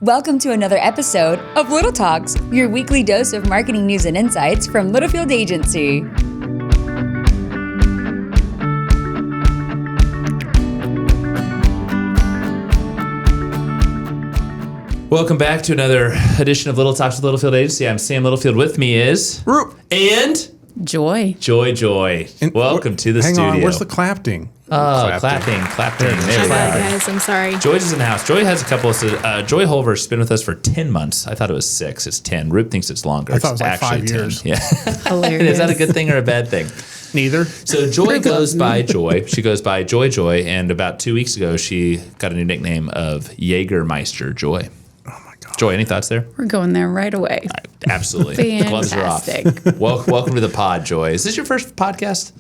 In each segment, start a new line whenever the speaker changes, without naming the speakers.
Welcome to another episode of Little Talks, your weekly dose of marketing news and insights from Littlefield Agency.
Welcome back to another edition of Little Talks with Littlefield Agency. I'm Sam Littlefield. With me is
Roop
and
Joy.
Joy.
And
Welcome to the
hang
studio.
on, where's the clapping?
Clapping.
My bad, guys. I'm sorry.
Joy's in the house. Joy has a couple of... Joy Hulver's been with us for 10 months. I thought it was 6. It's 10. Roop thinks it's longer.
I thought it was like
actually
5 years.
10. Yeah.
Hilarious.
Is that a good thing or a bad thing?
Neither.
So Joy goes by Joy. She goes by Joy. And about 2 weeks ago, she got a new nickname of Jägermeister Joy.
Oh my God.
Joy, any thoughts there?
We're going there right away.
All right, absolutely. The gloves are off.
Fantastic.
Welcome to the pod, Joy. Is this your first podcast?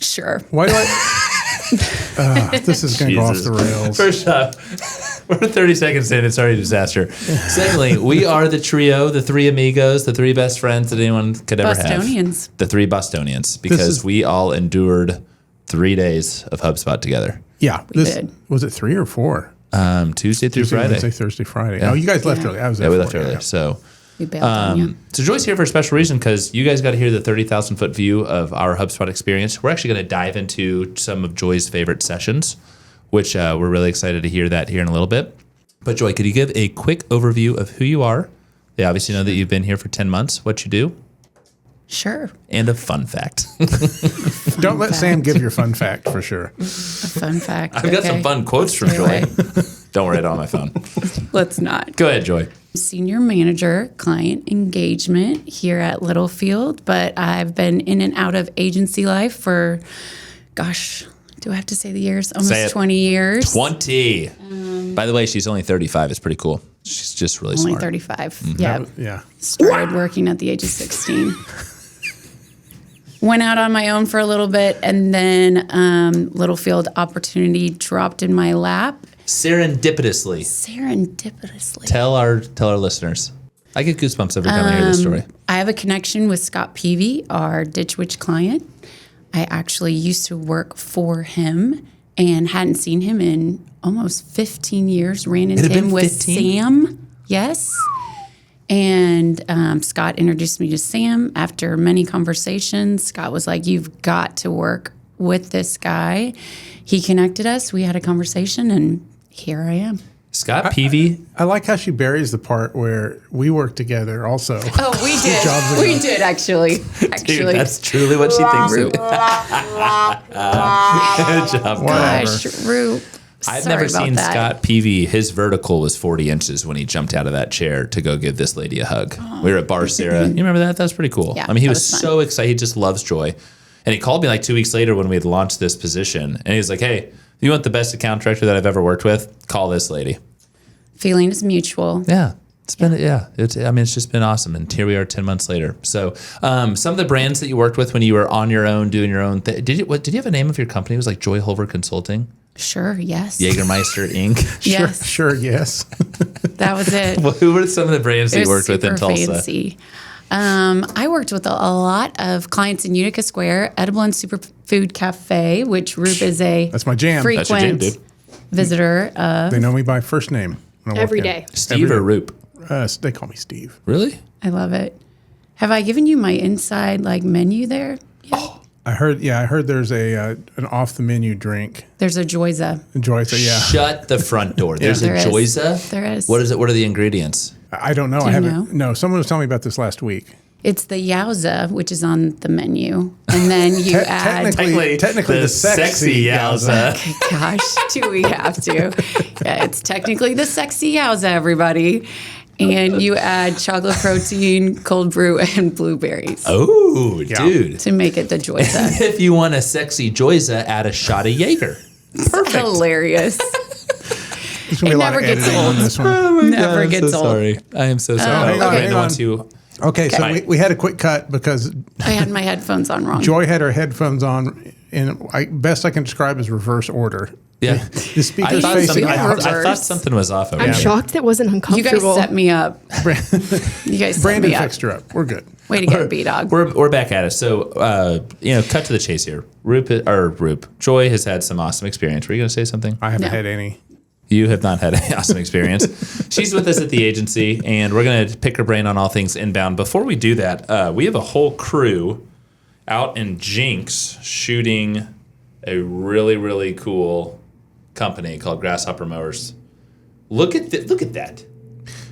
Sure.
Why do I? This is going to go off the rails.
First off, we're 30 seconds in. It's already a disaster. Secondly, we are the trio, the three amigos, the three best friends that anyone could ever have.
Bostonians.
The three Bostonians, because we all endured 3 days of HubSpot together.
Yeah.
We did.
Was it 3 or 4?
Tuesday through
Tuesday,
Friday.
Wednesday, Thursday, Friday.
Yeah.
Oh, you guys left early. I was there.
Yeah, we
for
left
it,
earlier.
yeah.
So,
We bailed on you.
so Joy's here for a special reason because you guys got to hear the 30,000 foot view of our HubSpot experience. We're actually going to dive into some of Joy's favorite sessions, which we're really excited to hear that here in a little bit. But Joy, could you give a quick overview of who you are? They obviously know that you've been here for 10 months, what you do,
Sure.
and a fun fact.
Don't let Sam give your fun fact for sure.
A fun fact.
I've got some fun quotes from
Stay
Joy.
away.
Don't worry, it's on my phone.
Let's not.
Go ahead, Joy.
Senior Manager, Client Engagement here at Littlefield, but I've been in and out of agency life for, gosh, do I have to say the years?
Say
Almost
it.
20 years.
20. By the way, she's only 35. It's pretty cool. She's just really
Only
smart.
35.
Mm-hmm.
Yeah.
Yeah.
Started working at the age of 16. Went out on my own for a little bit, and then Littlefield opportunity dropped in my lap.
Serendipitously.
Serendipitously.
Tell our listeners. I get goosebumps every time I hear this story.
I have a connection with Scott Peavy, our Ditch Witch client. I actually used to work for him and hadn't seen him in almost 15 years. Ran into
had been
him with
15?
Sam. Yes. And Scott introduced me to Sam. After many conversations, Scott was like, "You've got to work with this guy." He connected us. We had a conversation, and here I am.
Scott Peavy.
I like how she buries the part where we worked together also.
Oh, we did.
jobs ago.
We did, actually.
Dude, that's truly what she thinks of. Good job,
Gosh, Roop.
I've
Sorry
never
about
seen
that.
Scott Peavy. His vertical was 40 inches when he jumped out of that chair to go give this lady a hug. We were at Bar Sarah. You remember that? That was pretty cool.
Yeah,
I mean, he
that
was
was fun.
so excited. He just loves Joy. And he called me like 2 weeks later when we had launched this position. And he was like, "Hey, if you want the best account director that I've ever worked with, call this lady."
Feeling is mutual.
Yeah. It's been, it's just been awesome. And here we are 10 months later. So some of the brands that you worked with when you were on your own, doing your own thing, did you have a name of your company? It was like Joy Hulver Consulting?
Sure, yes.
Jägermeister Inc.?
Yes.
Sure, yes.
That was it.
Well, who were some of the brands that
It
you
was
worked with in
super
Tulsa?
fancy. I worked with a lot of clients in Utica Square, Edible and Superfood Cafe, which Roop is a
That's my jam.
frequent
That's your jam, dude.
visitor of.
They know me by first name. when I walk
Every
in.
day.
Steve or Roop?
They call me Steve.
Really?
I love it. Have I given you my inside menu there? Yeah.
I heard there's an off the menu drink.
There's a Joyza.
Enjoy. So yeah,
Shut the front door. There's
There
a
is.
Joyza?
There is.
What is it? What are the ingredients?
I don't know.
Do
I
you
haven't.
know?
No, someone was telling me about this last week.
It's the Yowza, which is on the menu. And then you add.
Technically the sexy Yowza.
Gosh, do we have to? Yeah, it's technically the sexy Yowza, everybody. And you add chocolate protein, cold brew, and blueberries
Oh, dude.
to make it the Joyza.
If you want a sexy Joyza, add a shot of Jaeger. Perfect.
Hilarious.
There's gonna be a lot
never
of
gets
editing
old.
on this one.
Never gets
so
old.
Sorry. I am so sorry.
hang on,
I
hang
don't want
on.
to.
Okay, so
Okay.
we had a quick cut because
I had my headphones on wrong.
Joy had her headphones on in best I can describe as reverse order.
Yeah.
The speaker's
thought
facing
something, I
reverse.
thought something was off over
I'm
here.
shocked that wasn't
You guys
uncomfortable.
set me up. You guys set
Brandon
me up.
fixed her up. We're good.
Way to go, B-Dog.
We're back at it. So, cut to the chase here. Joy has had some awesome experience. Were you going to say something?
I haven't
No.
had any.
You have not had an awesome experience. She's with us at the agency, and we're going to pick her brain on all things inbound. Before we do that, we have a whole crew out in Jinx shooting a really, really cool company called Grasshopper Mowers. Look at that.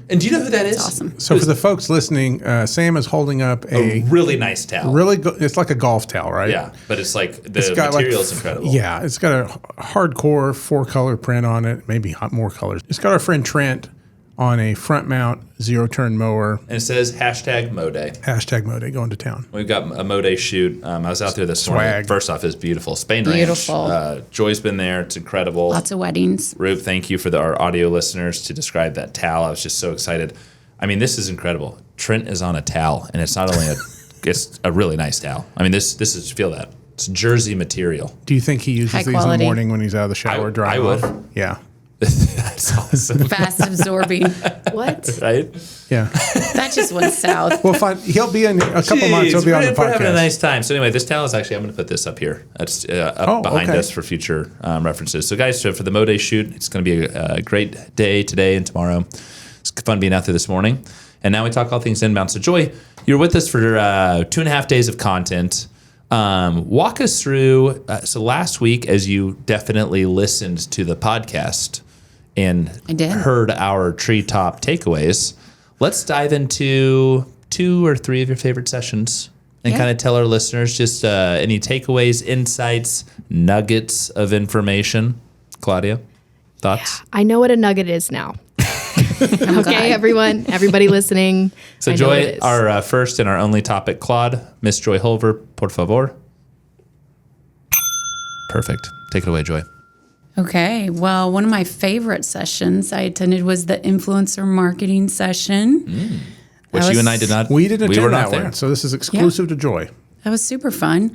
And do you know who that is?
It's awesome.
So for the folks listening, Sam is holding up
A really nice towel.
it's like a golf towel, right?
Yeah, but it's like the material is incredible.
Yeah, it's got a hardcore 4-color print on it, maybe more colors. It's got our friend Trent on a front mount 0-turn mower.
And it says #MoDay.
#MoDay going to town.
We've got a MoDay shoot. I was out there this morning.
Swag.
First off, it's beautiful. Spain
Beautiful.
Ranch. Joy's been there. It's incredible.
Lots of weddings.
Roop, thank you for our audio listeners to describe that towel. I was just so excited. I mean, this is incredible. Trent is on a towel, and it's not only it's a really nice towel. I mean, this is, feel that. It's jersey material.
Do you think he uses
High
these in
quality.
the morning when he's out of the shower?
I would.
Yeah.
That's awesome.
Fast absorbing.
What?
Right?
Yeah.
That just went south.
We'll find. He'll be in a couple months. He'll be on the
We're having a
podcast.
nice time. So anyway, this towel is actually, I'm going to put this up here. That's up behind
okay.
us for future references. So guys, for the MoDay shoot, it's going to be a great day today and tomorrow. It's fun being out there this morning. And now we talk all things inbound. So Joy, you're with us for 2.5 days of content. Walk us through. So last week, as you definitely listened to the podcast and
I did.
heard our treetop takeaways, let's dive into 2 or 3 of your favorite sessions and
Yeah.
kind of tell our listeners just any takeaways, insights, nuggets of information. Claudia, thoughts?
I know what a nugget is now.
glad.
Okay, everybody listening.
So
I know what it
Joy,
is.
our first and our only topic, Claude, Miss Joy Hulver, por favor. Perfect. Take it away, Joy.
Okay. Well, one of my favorite sessions I attended was the influencer marketing session.
Which
That
you and I
was-
did not.
We didn't
We
attend
were not
that
there.
one, so this is exclusive to Joy.
That was super fun.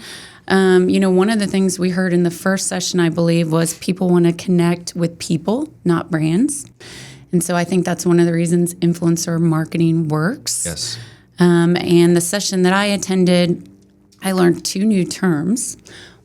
One of the things we heard in the first session, I believe, was people want to connect with people, not brands. And so I think that's one of the reasons influencer marketing works.
Yes.
And the session that I attended, I learned 2 new terms.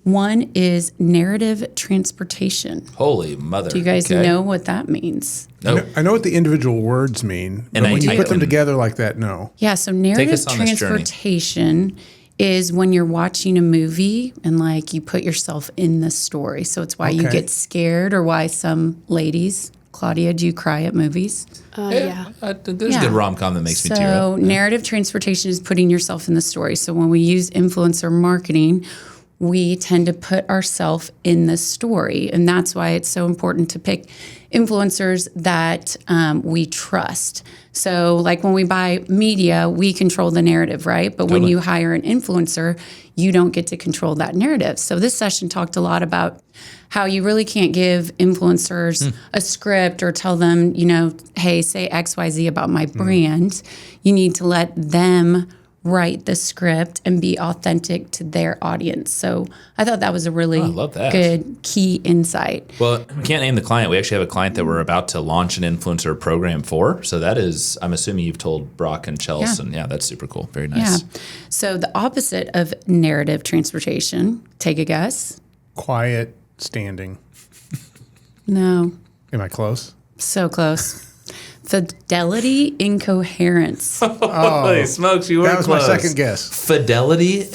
One is narrative transportation.
Holy mother.
Do you guys know what that means?
No.
I know what the individual words mean, but when you put them together like that, no.
Yeah, so narrative
us on this journey.
transportation is when you're watching a movie and like you put yourself in the story. So it's why you
Okay.
get scared or why some ladies, Claudia, do you cry at movies?
Yeah.
There's a good rom-com that makes me tear
So
up.
narrative transportation is putting yourself in the story. So when we use influencer marketing, we tend to put ourselves in the story. And that's why it's so important to pick influencers that we trust. So like when we buy media, we control the narrative, right? But when you hire an influencer, you don't get to control that narrative. So this session talked a lot about how you really can't give influencers a script or tell them, hey, say XYZ about my brand. You need to let them write the script and be authentic to their audience. So I thought that was a really
love that.
good key insight.
Well, we can't name the client. We actually have a client that we're about to launch an influencer program for. So that is, I'm assuming you've told Brock and Chelsea.
Yeah.
And yeah, that's super cool. Very
Yeah.
nice.
So the opposite of narrative transportation, take a guess.
Quiet standing.
No,
Am I close?
so close. Fidelity incoherence.
Holy smokes, you were
That was my
close.
second guess.
Fidelity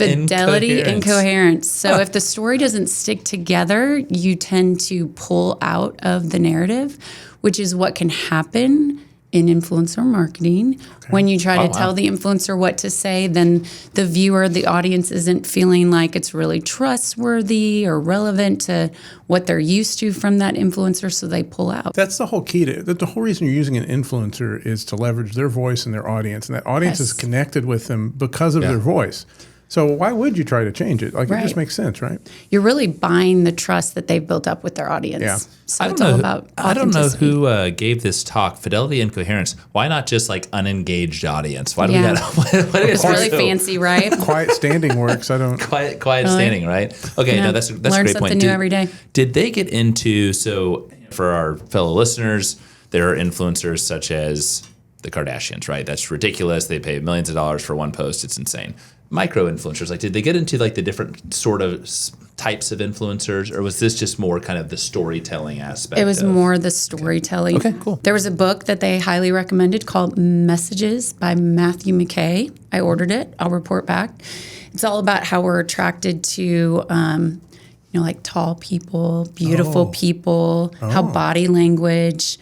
Incoherence. So if the story doesn't stick together, you tend to pull out of the narrative, which is what can happen in influencer marketing. When you try to tell the influencer what to say, then the viewer, the audience isn't feeling like it's really trustworthy or relevant to what they're used to from that influencer, so they pull out.
That's the whole key to it. The whole reason you're using an influencer is to leverage their voice and their audience. And that audience is
Yes.
connected with them because of their voice. So why would you try to change it? Like, it just
Right.
makes sense, right?
You're really buying the trust that they've built up with their audience.
Yeah.
So
I
it's
don't
all
know.
about
I don't know
authenticity.
who gave this talk. Fidelity and coherence. Why not just like unengaged audience? Why do
Yeah.
we got?
It's really fancy, right?
Quiet standing works. I don't.
Quiet standing, right? Okay,
Yeah.
no, that's a
Learn
great
something
point.
new every day.
Did they get into, so for our fellow listeners, there are influencers such as the Kardashians, right? That's ridiculous. They pay millions of dollars for one post. It's insane. Micro influencers, like, did they get into like the different sort of types of influencers, or was this just more kind of the storytelling aspect?
It was more the storytelling.
Okay, cool.
There was a book that they highly recommended called Messages by Matthew McKay. I ordered it. I'll report back. It's all about how we're attracted to, like tall people, beautiful people, how body language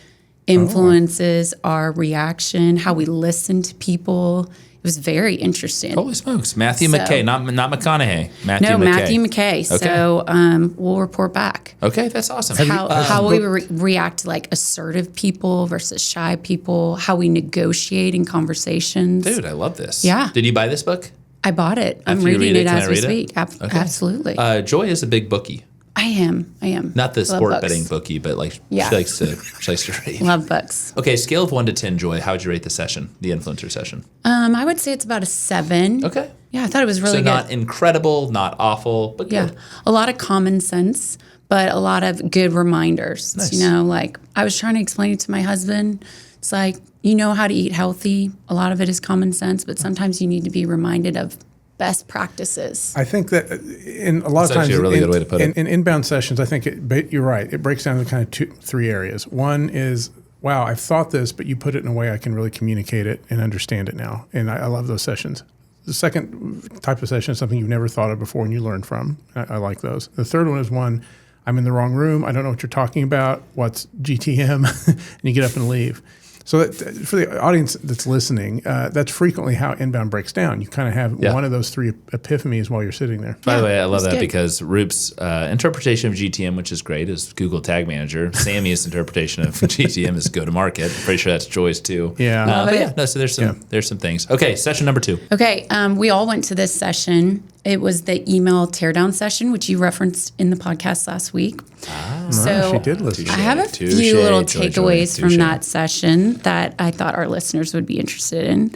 influences our reaction, how we listen to people. It was very interesting.
Holy smokes. Matthew McKay, not McConaughey. Matthew
No,
McKay.
Matthew McKay.
Okay.
So we'll report back.
Okay, that's awesome.
How we react to like assertive people versus shy people, how we negotiate in conversations.
Dude, I love this.
Yeah.
Did you buy this book?
I bought it. I'm
After you
reading
read
it
can
as
I
we
read it?
speak. Absolutely.
Joy is a big bookie.
I am.
Not the
Love
sport
books.
betting bookie, but like
Yeah.
she likes to read.
Love books.
Okay, scale of 1 to 10, Joy. How would you rate the session, the influencer session?
I would say it's about a 7.
Okay.
Yeah, I thought it was really
So
good.
not incredible, not awful, but
Yeah,
good.
a lot of common sense, but a lot of good reminders.
Nice.
Like I was trying to explain it to my husband. It's like, how to eat healthy. A lot of it is common sense, but sometimes you need to be reminded of best practices.
I think that in a lot
That's
of times
actually a really good way to put it.
in inbound sessions, I think you're right. It breaks down to kind of 3 areas. One is, wow, I've thought this, but you put it in a way I can really communicate it and understand it now. And I love those sessions. The second type of session is something you've never thought of before and you learn from. I like those. The third one is one, I'm in the wrong room. I don't know what you're talking about. What's GTM? And you get up and leave. So for the audience that's listening, that's frequently how inbound breaks down. You kind of have one of those 3 epiphanies while you're sitting there.
By the way, I love that
good.
because Roop's interpretation of GTM, which is great, is Google Tag Manager. Sammy's interpretation of GTM is go to market. I'm pretty sure that's Joy's too.
Yeah.
But yeah, no, so there's some things. Okay, session number 2.
Okay, we all went to this session. It was the email teardown session, which you referenced in the podcast last week. So
she did listen.
I have a
Touche,
few little
Joy,
takeaways
touche.
from that session that I thought our listeners would be interested in.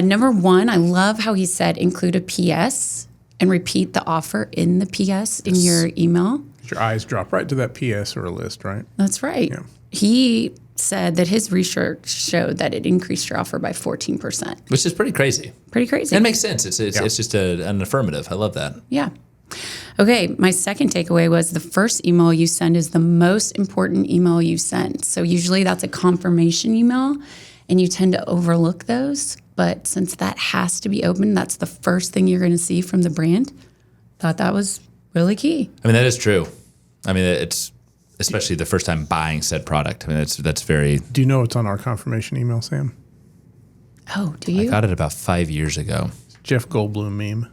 Number 1, I love how he said include a PS and repeat the offer in the PS in your email.
Your eyes drop right to that PS or a list, right?
That's right.
Yeah.
He said that his research showed that it increased your offer by 14%.
Which is pretty crazy.
Pretty crazy.
It makes sense. It's just an affirmative. I love that.
Yeah. Okay, my second takeaway was the first email you send is the most important email you send. So usually that's a confirmation email, and you tend to overlook those. But since that has to be open, that's the first thing you're going to see from the brand. Thought that was really key.
I mean, that is true. I mean, it's especially the first time buying said product. I mean, that's very.
Do you know what's on our confirmation email, Sam?
Oh, do
I
you?
got it about 5 years ago.
Jeff Goldblum meme.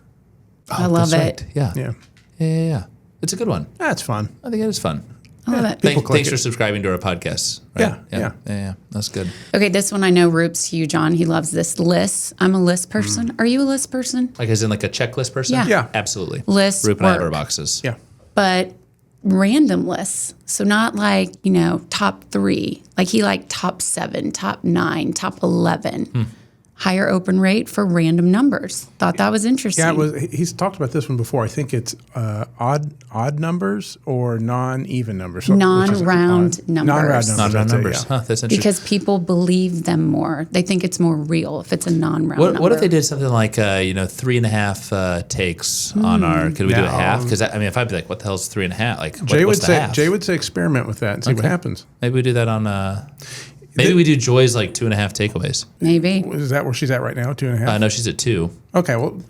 I love it.
Right. Yeah.
Yeah.
It's a good one.
That's fun.
I think it is fun.
I love it.
People click
Thanks
it.
for subscribing to our podcast. Right?
Yeah.
That's good.
Okay, this one I know Roop's huge on. He loves this list. I'm a list person. Are you a list person?
Like as in like a checklist person?
Yeah.
Yeah.
Absolutely.
Lists
Roop and I have
work.
our boxes.
Yeah.
But random lists. So not like, top 3. Like he liked top 7, top 9, top 11. Higher open rate for random numbers. Thought that was interesting.
Yeah, he's talked about this one before. I think it's odd numbers or non-even numbers. So-
Non-round numbers.
Non-round numbers.
Non-round
that's it,
numbers.
yeah.
Huh, that's interesting.
Because people believe them more. They think it's more real if it's a non-round number.
What if they did something like 3.5 takes on our? Could we do a
No.
half? Because I mean, if I'd be like, "What the hell is 3.5?" Like,
Jay
what's
would
the
say
half?
Jay would say experiment with that and see what happens.
Maybe we do that on. Maybe we do Joy's like 2.5 takeaways.
Maybe.
Is that where she's at right now? 2.5?
No, she's at 2.
Okay, well,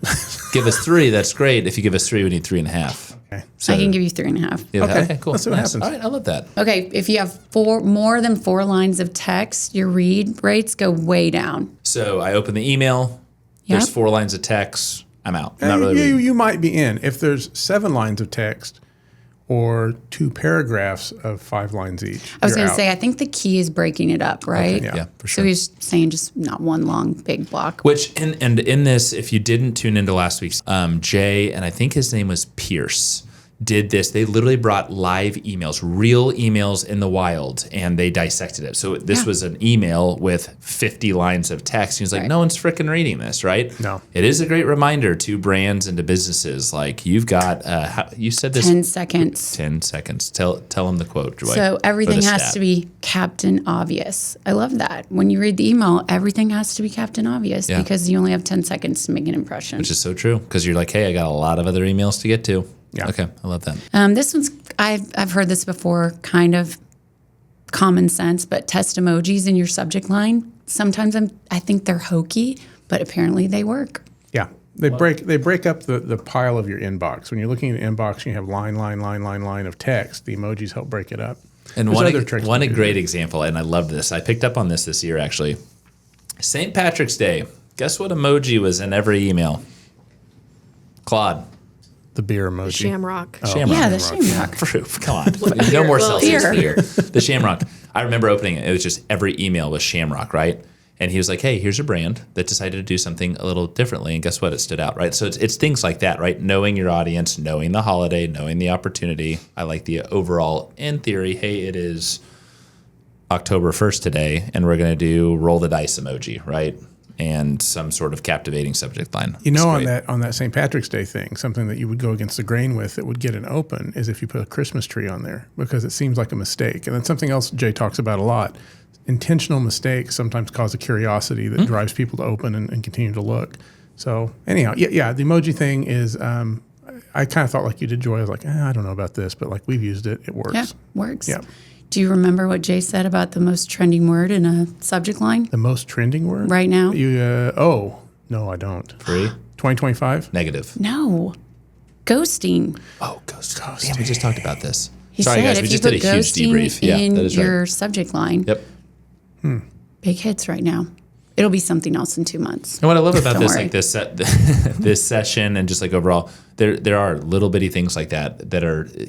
Give us 3. That's great. If you give us 3, we need 3.5.
okay.
So,
I can give you 3.5.
yeah,
Okay.
cool.
Let's see what
Nice.
happens.
All right, I love that.
Okay, if you have more than 4 lines of text, your read rates go way down.
So I open the email. There's
Yep.
4 lines of text. I'm out. I'm not really
you,
reading.
you might be in. If there's 7 lines of text or 2 paragraphs of 5 lines each.
I was
you're
going to
out.
say, I think the key is breaking it up, right?
Okay,
Yeah, for
So
sure.
he's saying just not one long big block.
Which and in this, if you didn't tune into last week's, Jay, and I think his name was Pierce. did this. They literally brought live emails, real emails in the wild, and they dissected it. So this was an email with 50 lines of text. He was like, no one's freaking reading this, right?
No.
It is a great reminder to brands and to businesses. Like, you've got, you said this.
10 seconds.
10 seconds. Tell them the quote, Joy.
So everything
or the
has
stat.
to be Captain Obvious. I love that. When you read the email, everything has to be Captain Obvious because you only have 10 seconds to make an impression.
Which is so true, because you're like, hey, I got a lot of other emails to get to.
Yeah.
Okay, I love that.
This one's, I've heard this before, kind of common sense, but test emojis in your subject line. Sometimes I think they're hokey, but apparently they work.
Yeah. They break up the pile of your inbox. When you're looking at an inbox and you have line of text, the emojis help break it up.
And
There's
one
other tricks we do.
great example, and I love this. I picked up on this year, actually. St. Patrick's Day. Guess what emoji was in every email? Claude.
The beer emoji.
Shamrock.
Shamrock.
Yeah, the shamrock.
Proof. Come on. No more Celsius
beer.
for here. The Shamrock. I remember opening it. It was just every email was Shamrock, right? And he was like, hey, here's a brand that decided to do something a little differently. And guess what? It stood out, right? So it's things like that, right? Knowing your audience, knowing the holiday, knowing the opportunity. I like the overall, in theory, hey, it is October 1st today, and we're going to do roll the dice emoji, right? And some sort of captivating subject line.
You know,
It's
on that St. Patrick's Day thing, something that you would go against the grain with that would get an open is if you put a Christmas tree on there, because it seems like a mistake. And then something else Jay talks about a lot, intentional mistakes sometimes cause a curiosity that drives people to open and continue to look. So anyhow, yeah, the emoji thing is, I kind of thought like you did, Joy. I was like, I don't know about this, but like we've used it. It works.
Yeah, works.
Yeah.
Do you remember what Jay said about the most trending word in a subject line
The most trending word?
right now?
No, I don't.
free.
2025?
Negative.
No. Ghosting.
Oh, ghost. Damn, we just talked about this.
He
Sorry,
said
guys.
if
We
you
just
put
did a huge
ghosting
debrief. Yeah,
in
that is
your
right.
subject line,
Yep.
big hits right now. It'll be something else in 2 months.
And what I love about
Don't
this,
worry.
like this session, and just like overall, there are little bitty things like that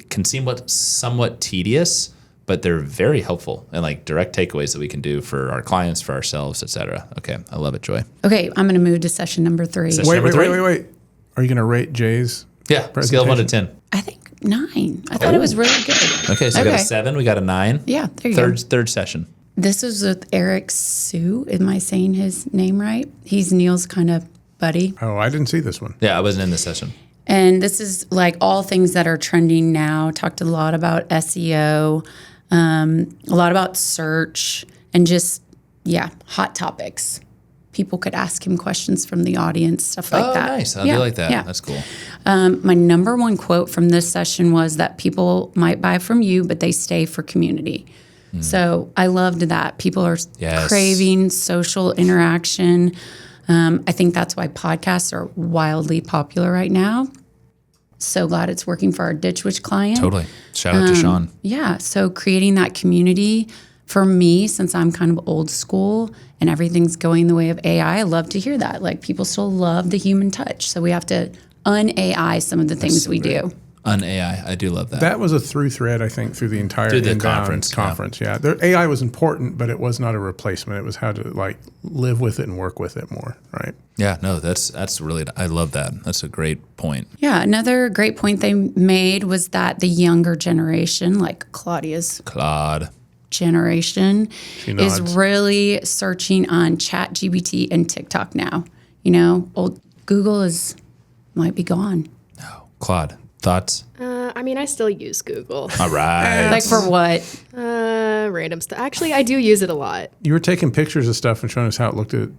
can seem somewhat tedious, but they're very helpful and like direct takeaways that we can do for our clients, for ourselves, etc. Okay, I love it, Joy.
Okay, I'm going to move to session number 3.
Session-
Wait.
Number three?
Are you going to rate Jay's?
Yeah, scale of 1 to 10.
I think 9. I thought it was really good.
Okay, so we got a 7, we got a 9.
Yeah, there you go.
Third session.
This was with Eric Sue. Am I saying his name right? He's Neil's kind of buddy.
Oh, I didn't see this one.
Yeah, I wasn't in this session.
And this is like all things that are trending now. Talked a lot about SEO, a lot about search, and just, hot topics. People could ask him questions from the audience, stuff like that.
Oh, nice. I do like that.
Yeah.
That's cool.
My number one quote from this session was that people might buy from you, but they stay for community. So I loved that. People are
Yes.
craving social interaction. I think that's why podcasts are wildly popular right now. So glad it's working for our Ditch Witch client.
Totally. Shout out to Sean.
Yeah. So creating that community for me, since I'm kind of old school and everything's going the way of AI, I love to hear that. Like people still love the human touch. So we have to un-AI some of the things we do.
Un-AI. I do love that.
That was a through thread, I think, through the entire
Through the
inbound
conference,
Yeah, AI was important, but it was not a replacement. It was how to like live with it and work with it more, right?
Yeah, no, that's really, I love that. That's a great point.
Yeah. Another great point they made was that the younger generation, like Claudia's
Claude.
generation, is
nods.
really searching on ChatGPT and TikTok now. You know, old Google might be gone.
Claude, thoughts?
I mean, I still use Google.
All right.
Like for what?
Random stuff. Actually, I do use it a lot.
You were taking pictures of stuff and showing us how it looked it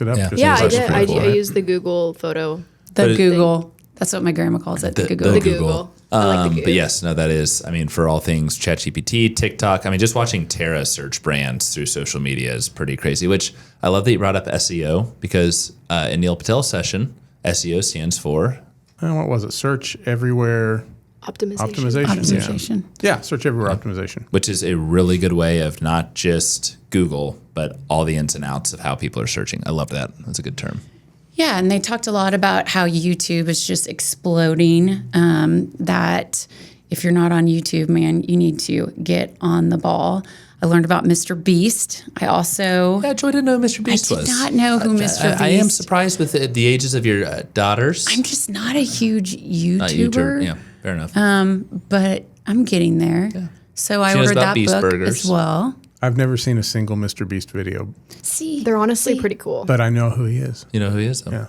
up.
Yeah.
just
Yeah,
as
I
a
did.
pretty cool,
I
right?
use the Google photo.
The
But it-
Google. That's what my grandma calls it. The Google.
The Google. I like the Google.
But yes, no, that is, I mean, for all things ChatGPT, TikTok, I mean, just watching Tara search brands through social media is pretty crazy, which I love that you brought up SEO because in Neil Patel's session, SEO stands for
What was it? Search everywhere
Optimization.
Optimization.
Yeah, search everywhere optimization.
which is a really good way of not just Google, but all the ins and outs of how people are searching. I love that. That's a good term.
Yeah, and they talked a lot about how YouTube is just exploding. That if you're not on YouTube, man, you need to get on the ball. I learned about Mr. Beast. I also
Yeah, Joy didn't know who Mr. Beast
I
was.
did not know who Mr. Beast.
I am surprised with the ages of your daughters.
I'm just not a huge YouTuber.
YouTuber, yeah. fair enough.
But I'm getting there. Yeah. So I
She knows
ordered
about
that
Beast
book
burgers.
as well.
I've never seen a single Mr. Beast video,
See,
They're honestly pretty cool.
but I know who he is.
You know who he is?
Yeah.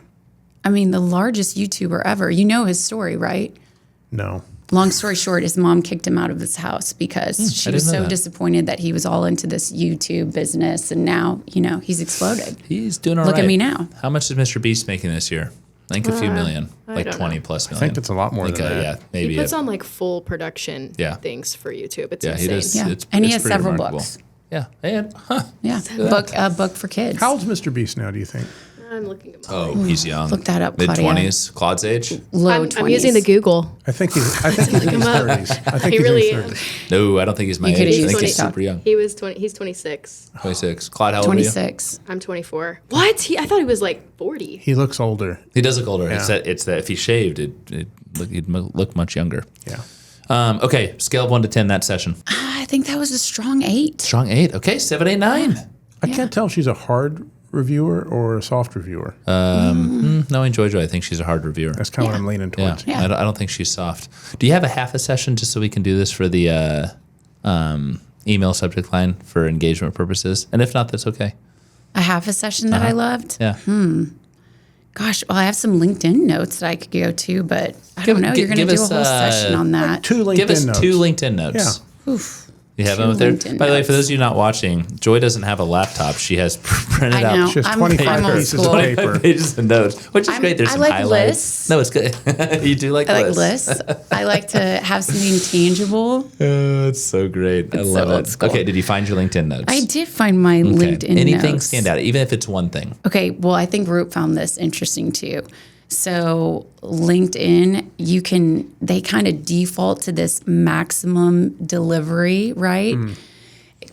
I mean, the largest YouTuber ever. You know his story, right?
No.
Long story short, his mom kicked him out of his house because she
I
was
didn't know
so
that.
disappointed that he was all into this YouTube business. And now, he's exploded.
He's doing all right.
Look at me now.
How much is Mr. Beast making this year? I think a few million, like
don't
20
know.
plus million.
I think it's a lot more than that.
Yeah, maybe.
He puts on like full production
Yeah.
things for YouTube. It's
Yeah,
insane.
he does.
Yeah.
It's,
And he
it's
has
pretty
several
remarkable.
books.
Yeah, and
Yeah. A book for kids.
How old's Mr. Beast now, do you think?
I'm looking him up.
oh, he's young.
Look that up,
Mid
Claudia.
20s, Claude's age.
Low 20s.
I'm using the Google.
I think he's in his 30s. I think
He
he's
really
in his
is.
30s.
No, I don't think he's my
You could
age. I
use
think he's
TikTok.
super young.
He was 20. He's 26.
26. Claude, how old are you?
26.
I'm 24. What? I thought he was like 40.
He looks older.
He does look older.
Yeah.
It's that if he shaved, he'd look much younger.
Yeah.
Okay, scale of 1 to 10 that session.
I think that was a strong 8.
Strong 8. Okay, 7, 8, 9.
I can't tell if she's a hard reviewer or a soft reviewer.
Knowing Jojo, I think she's a hard reviewer.
That's kind of what I'm leaning
Yeah,
towards.
Yeah.
I don't think she's soft. Do you have a half a session just so we can do this for the email subject line for engagement purposes? And if not, that's okay.
A half a session that I loved.
Yeah.
Gosh, well, I have some LinkedIn notes that I could go to, but I don't know. You're going to
give
do a
us,
whole session on that.
2 LinkedIn
Give us
notes.
2 LinkedIn notes.
Yeah.
You have
2
them up there?
LinkedIn
By the way, for
notes.
those of you not watching, Joy doesn't have a laptop. She has printed
I know.
out
She has
I'm
25
old
pieces of
school.
paper.
pages of notes, which is great. There's
I
some
like
highlights.
lists.
No, it's good. You do like
I like
lists.
lists. I like to have something tangible.
It's so great. I
It's
love
so old
it.
school.
Okay, did you find your LinkedIn notes?
I did find my
Okay.
LinkedIn
Anything
notes.
stand out, even if it's one thing.
Okay, well, I think Roop found this interesting too. So LinkedIn, they kind of default to this maximum delivery, right?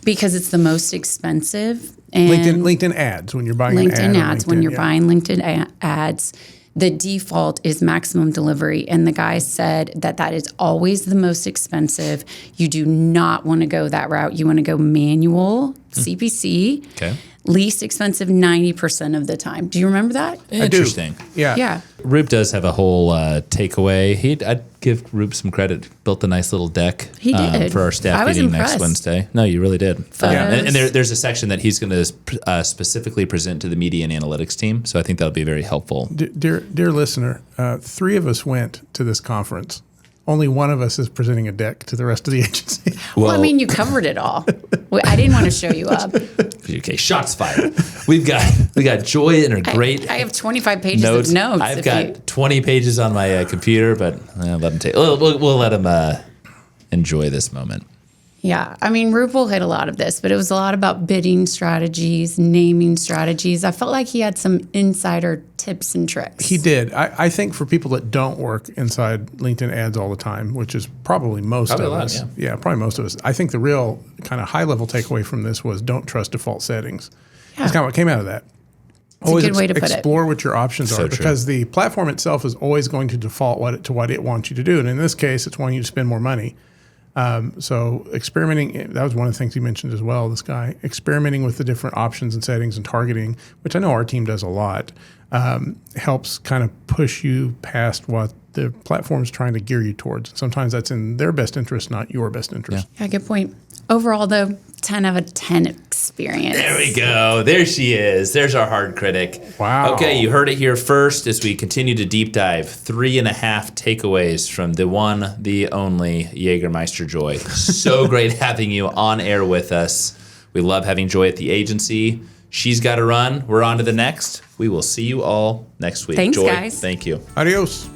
Because it's the most expensive. And
LinkedIn ads when you're buying an ad.
LinkedIn
on
ads, when
LinkedIn,
you're
yeah.
buying LinkedIn ads, the default is maximum delivery. And the guy said that is always the most expensive. You do not want to go that route. You want to go manual, CPC.
Okay.
Least expensive 90% of the time. Do you remember that?
Interesting.
Yeah.
Yeah.
Roop does have a whole takeaway. I'd give Roop some credit. Built a nice little deck
He did.
for our staff
I was
meeting next
impressed.
Wednesday. No, you really did.
Photos.
And there's a section that he's going to specifically present to the media and analytics team. So I think that'll be very helpful.
Dear listener, 3 of us went to this conference. Only one of us is presenting a deck to the rest of the agency.
Well, I mean, you covered it all. I didn't want to show you up.
Okay, shots fired. We got Joy and her great
I have 25 pages
notes.
of notes.
I've got 20 pages on my computer, but let him take. We'll let him enjoy this moment.
Yeah. I mean, Roop will hit a lot of this, but it was a lot about bidding strategies, naming strategies. I felt like he had some insider tips and tricks.
He did. I think for people that don't work inside LinkedIn ads all the time, which is probably most
Probably
of
a lot,
us.
yeah.
Probably most of us. I think the real kind of high level takeaway from this was don't trust default settings.
Yeah.
That's kind of what came out of that.
It's a good way to put it.
Explore what your options
So
are
true.
because the platform itself is always going to default to what it wants you to do. And in this case, it's wanting you to spend more money. So experimenting, that was one of the things he mentioned as well, this guy, experimenting with the different options and settings and targeting, which I know our team does a lot, helps kind of push you past what the platform's trying to gear you towards. Sometimes that's in their best interest, not your best interest.
Yeah, good point. Overall, though, 10 out of 10 experience.
There we go. There she is. There's our hard critic.
Wow.
Okay, you heard it here first as we continue to deep dive. 3.5 takeaways from the one, the only Jägermeister Joy. So great having you on air with us. We love having Joy at the agency. She's got to run. We're on to the next. We will see you all next week.
Thanks,
Joy,
guys.
thank you.
Adios.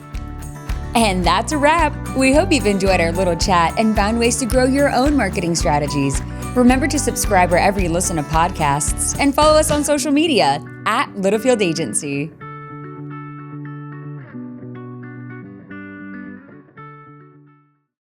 And that's a wrap. We hope you've enjoyed our little chat and found ways to grow your own marketing strategies. Remember to subscribe wherever you listen to podcasts and follow us on social media @Littlefield Agency.